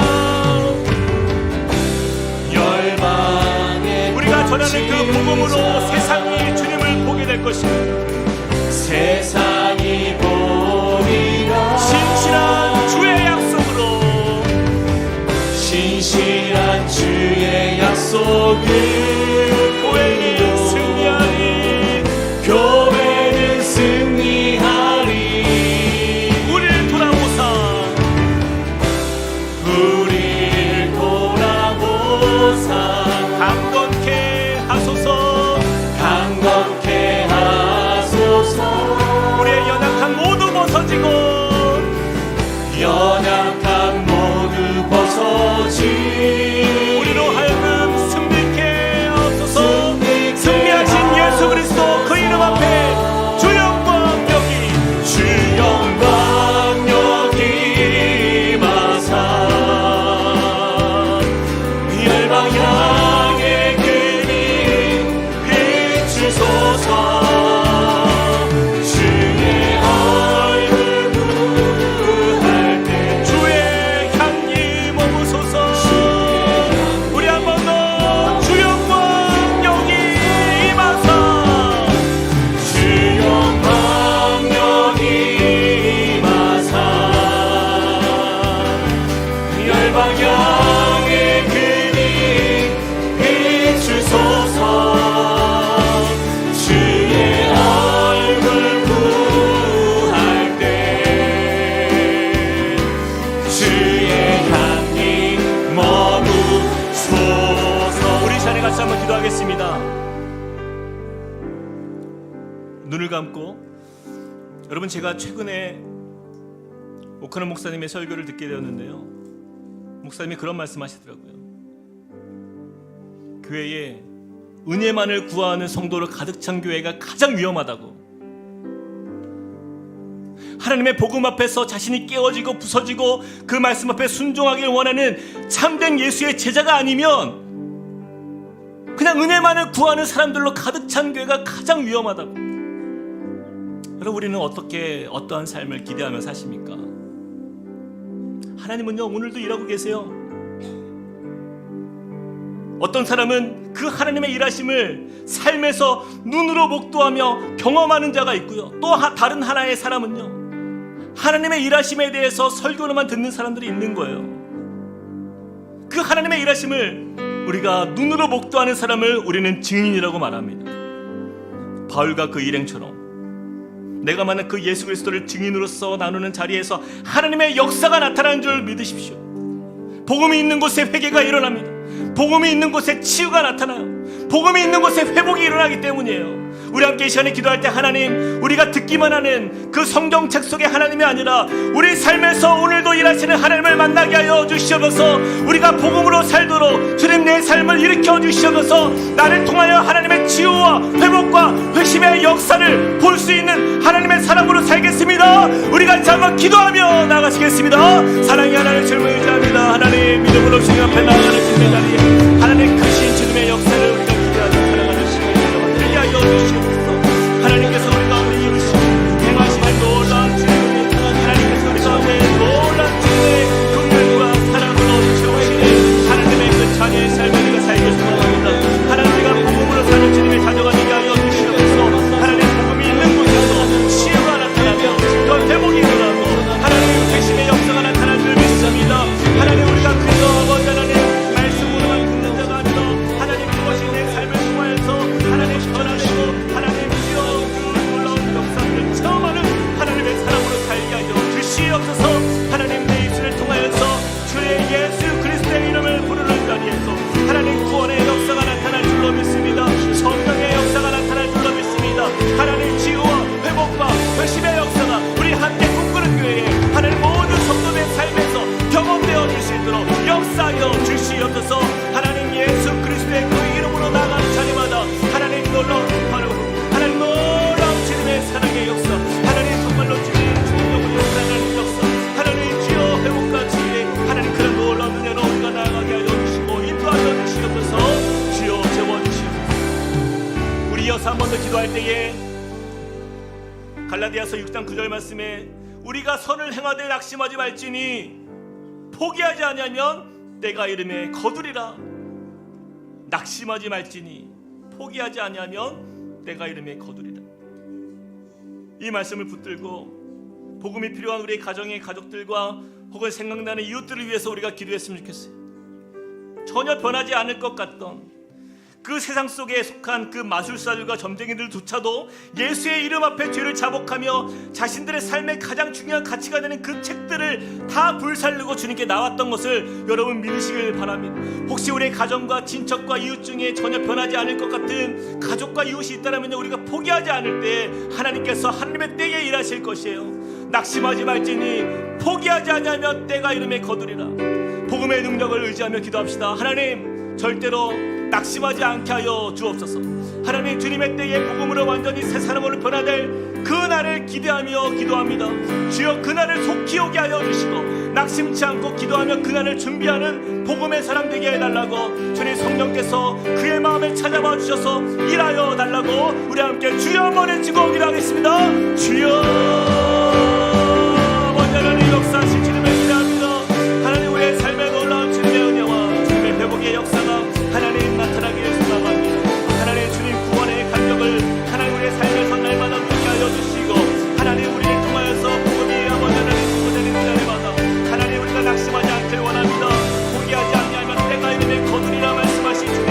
B: 열방의
A: 우리가 전하는 그 복음으로 세상이 주님을 보게 될 것입니다.
B: 세상이 보리라.
A: 신실한 주의 약속으로,
B: 신실한 주의 약속을
A: 교회는 승리하리,
B: 교회는 승리하리.
A: 우리를 돌아보사,
B: 우리를 돌아보사
A: 강건케 하소서.
B: 강건케 하소서.
A: 우리의 연약한 모두 벗어지고,
B: 연약한 모두 벗어지
A: 우리로 하여금 승리케 하소서.
B: 승리케
A: 승리하신 예수 그리스도 그 이름 앞에 주 영광 여기,
B: 주 영광 여기 임하사 열방 향해 그빛 비추소서. 주의 얼굴 구할 때
A: 주의 향기 머무소서. 우리 한 번 더 주 영광 여기 임하사,
B: 주 영광 여기 임하사 열방 향해 그빛 비추소서. 주의 얼굴 구할 때 주의 향기 머무소서.
A: 우리 자리 같이 한번 기도하겠습니다. 눈을 감고, 여러분, 제가 최근에 오카노 목사님의 설교를 듣게 되었는데요, 목사님이 그런 말씀하시더라고요. 교회에 은혜만을 구하는 성도로 가득 찬 교회가 가장 위험하다고. 하나님의 복음 앞에서 자신이 깨어지고 부서지고 그 말씀 앞에 순종하길 원하는 참된 예수의 제자가 아니면 그냥 은혜만을 구하는 사람들로 가득 찬 교회가 가장 위험하다고. 여러분, 우리는 어떠한 삶을 기대하며 사십니까? 하나님은요, 오늘도 일하고 계세요. 어떤 사람은 그 하나님의 일하심을 삶에서 눈으로 목도하며 경험하는 자가 있고요, 또 다른 하나의 사람은요, 하나님의 일하심에 대해서 설교로만 듣는 사람들이 있는 거예요. 그 하나님의 일하심을 우리가 눈으로 목도하는 사람을 우리는 증인이라고 말합니다. 바울과 그 일행처럼 내가 만난 그 예수 그리스도를 증인으로서 나누는 자리에서 하나님의 역사가 나타나는 줄 믿으십시오. 복음이 있는 곳에 회개가 일어납니다. 복음이 있는 곳에 치유가 나타나요. 복음이 있는 곳에 회복이 일어나기 때문이에요. 우리 함께 이 시간에 기도할 때, 하나님, 우리가 듣기만 하는 그 성경책 속의 하나님이 아니라 우리 삶에서 오늘도 일하시는 하나님을 만나게 하여 주시옵소서. 우리가 복음으로 살도록 주님 내 삶을 일으켜 주시옵소서. 나를 통하여 하나님의 치유와 회복과 회심의 역사를 볼 수 있는 하나님의 사람으로 살겠습니다. 우리가 같이 한번 기도하며 나가시겠습니다. 사랑의 하나님 주님을 의지합니다. 하나님, 믿음으로 주님 앞에 나아가는 주님의 자리에 하나님 크신 주님의 역사를 우리가 기대하며 살아가는 시간을 되게 하여 주시옵소서. 하나님께서 우리 가운데 이루시고 행하시는 놀라운 주님을, 하나님께서 우리 가운데 놀라운 주님의 긍휼과 사랑으로 채우시는 하나님의 그 자녀의 삶을 우리가 살게 소망합니다. 하나님, 우리가 복음으로 사는 주님의 자녀가 되게 하여 주시옵소서. 하나님, 복음이 있는 곳에서 치유가 나타나며 기도할 때에 갈라디아서 6장 9절 말씀에 우리가 선을 행하되 낙심하지 말지니 포기하지 아니하면 때가 이름에 거두리라. 낙심하지 말지니 포기하지 아니하면 때가 이름에 거두리라. 이 말씀을 붙들고 복음이 필요한 우리 가정의 가족들과 혹은 생각나는 이웃들을 위해서 우리가 기도했으면 좋겠어요. 전혀 변하지 않을 것 같던 그 세상 속에 속한 그 마술사들과 점쟁이들조차도 예수의 이름 앞에 죄를 자복하며 자신들의 삶의 가장 중요한 가치가 되는 그 책들을 다 불살르고 주님께 나왔던 것을 여러분 믿으시길 바랍니다. 혹시 우리의 가정과 친척과 이웃 중에 전혀 변하지 않을 것 같은 가족과 이웃이 있다면 우리가 포기하지 않을 때 하나님께서 하나님의 때에 일하실 것이에요. 낙심하지 말지니 포기하지 아니하면 때가 이름에 거두리라. 복음의 능력을 의지하며 기도합시다. 하나님, 절대로 낙심하지 않게 하여 주옵소서. 하나님, 주님의 때에 복음으로 완전히 새 사람으로 변화될 그 날을 기대하며 기도합니다. 주여, 그 날을 속히 오게 하여 주시고 낙심치 않고 기도하며 그 날을 준비하는 복음의 사람 되게 해달라고 주님 성령께서 그의 마음을 찾아봐 주셔서 일하여 달라고 우리 함께 주여 한번 외치고 기도하겠습니다. 주여, 원전하는 역사하실 주님을 기대합니다. 하나님, 우리의 삶에 놀라운 주님의 은혜와 주님의 회복의 역사가 하나님 나타나기를 소망합니다. 하나님, 주님 구원의 간격을 하나님 우리의 삶에서 날마다 누리게 하여 주시고 하나님 우리를 통하여서 복음이 아버지 하나님 보좌는 자리마다 하나님 우리가 낙심하지 않길 원합니다. 포기하지 아니하면 때가 이름에 거두리라 말씀하신 주님,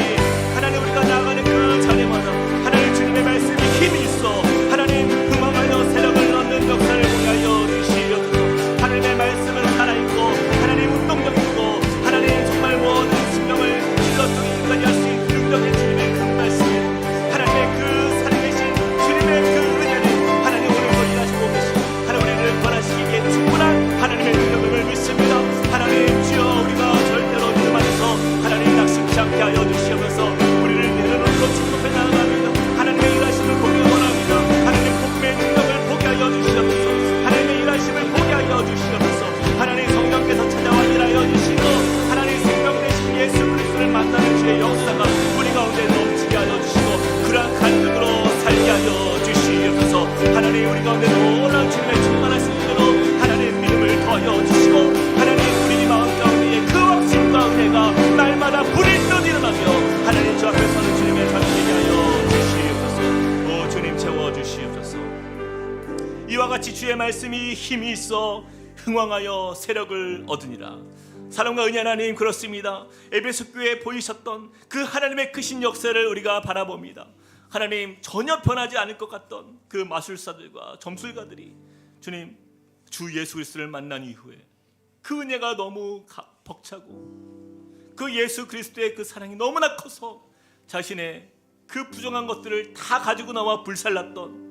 A: 하나님 우리가 나아가는 그 자리마다 하나님 주님의 말씀이 힘이 있어 하나님 흥망하여 세력을 얻는 역사를 보게 하여 주시옵소서. 하나님의 말씀은 살아있고 하나님 운동적이고 하나님 정말 모든 심령을 찔러주기까지 할 수 있는 능력의 주님의 큰 말씀, 하나님의 그 살아계신 주님의 그 은혜를 하나님 오늘도 일하시고 계시고 하나님 우리를 변화시키기에 충분한 하나님의 능력을 믿습니다. 하나님 주여, 우리가 절대로 믿음 안에서 하나님 낙심치 않게 하여 주시면서 우리를 내려놓고 축복해 나아갑니다. 하나님의 일하심을 보기 원합니다. 하나님 복음의 능력을 보게 하여 주시옵소서. 하나님의 일하심을 보게 하여 주시옵소서. 하나님 성령께서 찾아와 일하여 주시고 하나님 생명 되신 예수 그리스도를 만나는 주의 역사가 우리 가운데 넘치게 하여 주시고 그러한 간증으로 살게 하여 주시옵소서. 하나님, 우리 가운데 놀라운 주님의 충만하신 은혜로 하나님 믿음을 더하여 주시고 하나님 우리 마음 가운데에 그 확신과 은혜가 날마다 불이 듯 일어나며 하나님 주 앞에 서는 주님의 자녀 되게 하여 주시옵소서. 오 주님, 채워 주시옵소서. 이와 같이 주의 말씀이 힘이 있어 흥왕하여 세력을 얻으니라. 사랑과 은혜 하나님, 그렇습니다. 에베소 교회에 보이셨던 그 하나님의 크신 역사를 우리가 바라봅니다. 하나님, 전혀 변하지 않을 것 같던 그 마술사들과 점술가들이 주님 주 예수 그리스도를 만난 이후에 그 은혜가 너무 벅차고 그 예수 그리스도의 그 사랑이 너무나 커서 자신의 그 부정한 것들을 다 가지고 나와 불살랐던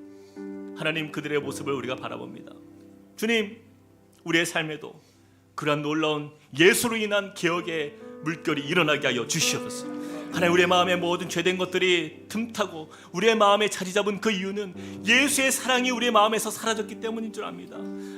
A: 하나님, 그들의 모습을 우리가 바라봅니다. 주님, 우리의 삶에도 그러한 놀라운 예수로 인한 개혁의 물결이 일어나게 하여 주시옵소서. 하나님, 우리의 마음에 모든 죄된 것들이 틈타고 우리의 마음에 자리 잡은 그 이유는 예수의 사랑이 우리의 마음에서 사라졌기 때문인 줄 압니다.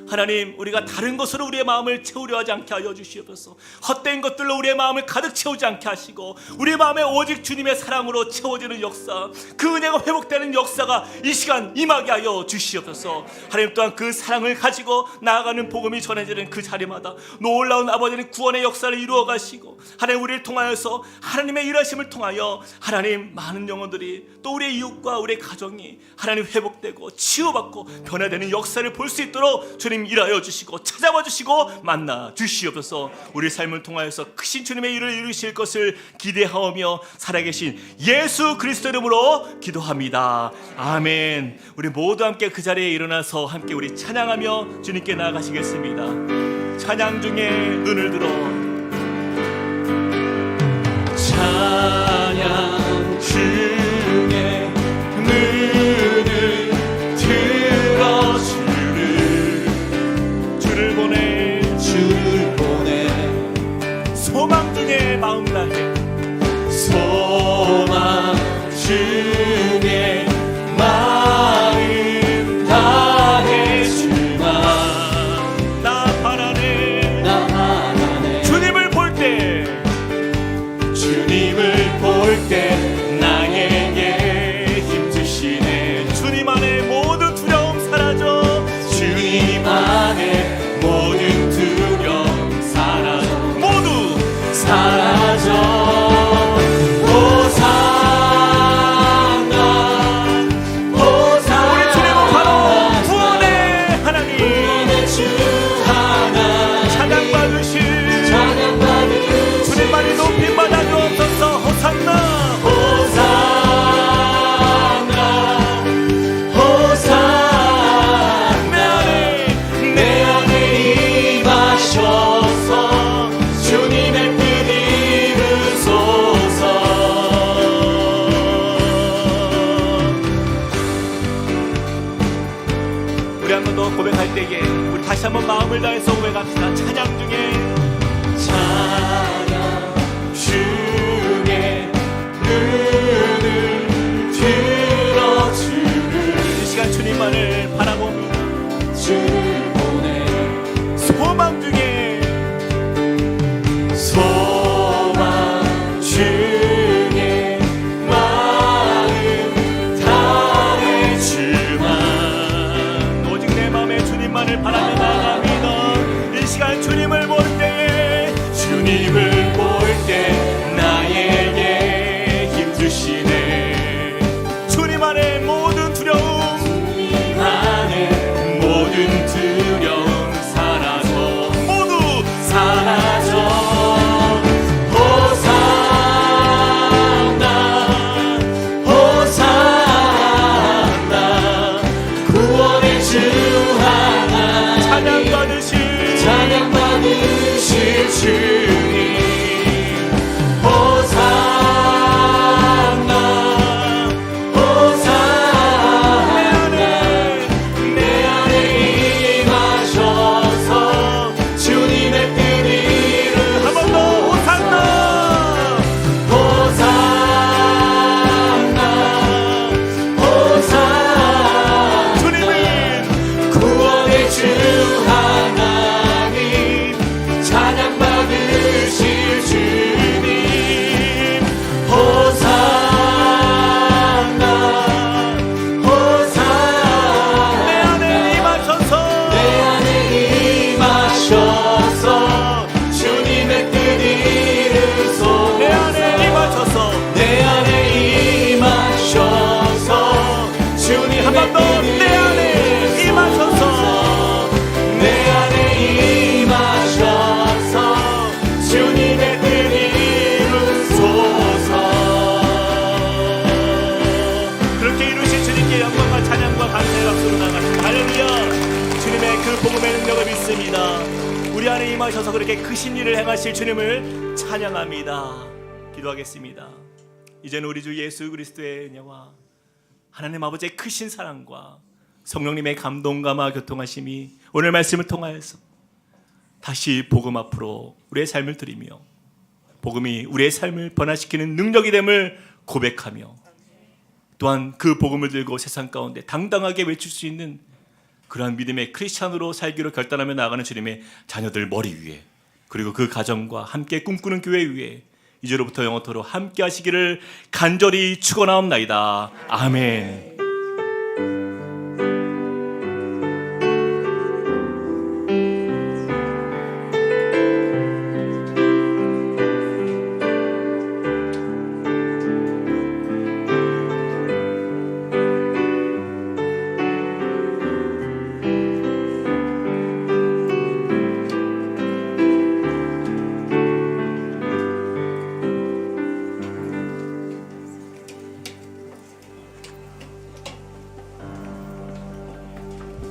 A: 하나님, 우리가 다른 것으로 우리의 마음을 채우려 하지 않게 하여 주시옵소서. 헛된 것들로 우리의 마음을 가득 채우지 않게 하시고 우리의 마음에 오직 주님의 사랑으로 채워지는 역사, 그 은혜가 회복되는 역사가 이 시간 임하게 하여 주시옵소서. 하나님, 또한 그 사랑을 가지고 나아가는 복음이 전해지는 그 자리마다 놀라운 아버지는 구원의 역사를 이루어 가시고 하나님 우리를 통하여서 하나님의 일하심을 통하여 하나님 많은 영혼들이 또 우리의 이웃과 우리의 가정이 하나님 회복되고 치유받고 변화되는 역사를 볼 수 있도록 주님 일하여 주시고 찾아와 주시고 만나 주시옵소서. 우리 삶을 통하여서 크신 주님의 일을 이루실 것을 기대하오며 살아계신 예수 그리스도 이름으로 기도합니다. 아멘. 우리 모두 함께 그 자리에 일어나서 함께 우리 찬양하며 주님께 나아가시겠습니다. 찬양 중에 눈을 들어
B: 찬양 중에 눈을 들어
A: 주를 보내 소망 중에 마음 다해
B: 소망 중에 마음 다해 주마
A: 나 바라네
B: 주님
A: 주님 안에 모든 두려움 사라져.
B: 주님 안에 모든 두려움 사라져.
A: 모두
B: 사라져.
A: 고백할 때에 우리 다시 한번 마음을 다해서 고백합시다. 찬양 중에
B: 눈을 들어주는
A: 이 시간 주님만을 바라보며
B: 주를 보내
A: 소망 중에
B: 마음 다해 주만
A: 오직 내 마음에 주님만을 바라며 나아갑니다. 이 시간 주님을 볼 때에
B: 나에게 힘 주시네.
A: 주님 안에 모든 두려움
B: 주님 안에 모든 두려움 사라져.
A: 모두
B: 사라져. 호산나 구원의 주 하나님 찬양 받으실 주님.
A: 우리 안에 임하셔서 그렇게 크신 일을 행하실 주님을 찬양합니다. 기도하겠습니다. 이제는 우리 주 예수 그리스도의 은혜와 하나님 아버지의 크신 사랑과 성령님의 감동감화 교통하심이 오늘 말씀을 통하여서 다시 복음 앞으로 우리의 삶을 드리며 복음이 우리의 삶을 변화시키는 능력이 됨을 고백하며 또한 그 복음을 들고 세상 가운데 당당하게 외칠 수 있는 그러한 믿음의 크리스찬으로 살기로 결단하며 나아가는 주님의 자녀들 머리 위에, 그리고 그 가정과 함께 꿈꾸는 교회 위에 이제로부터 영원토록 함께 하시기를 간절히 축원하옵나이다. 아멘.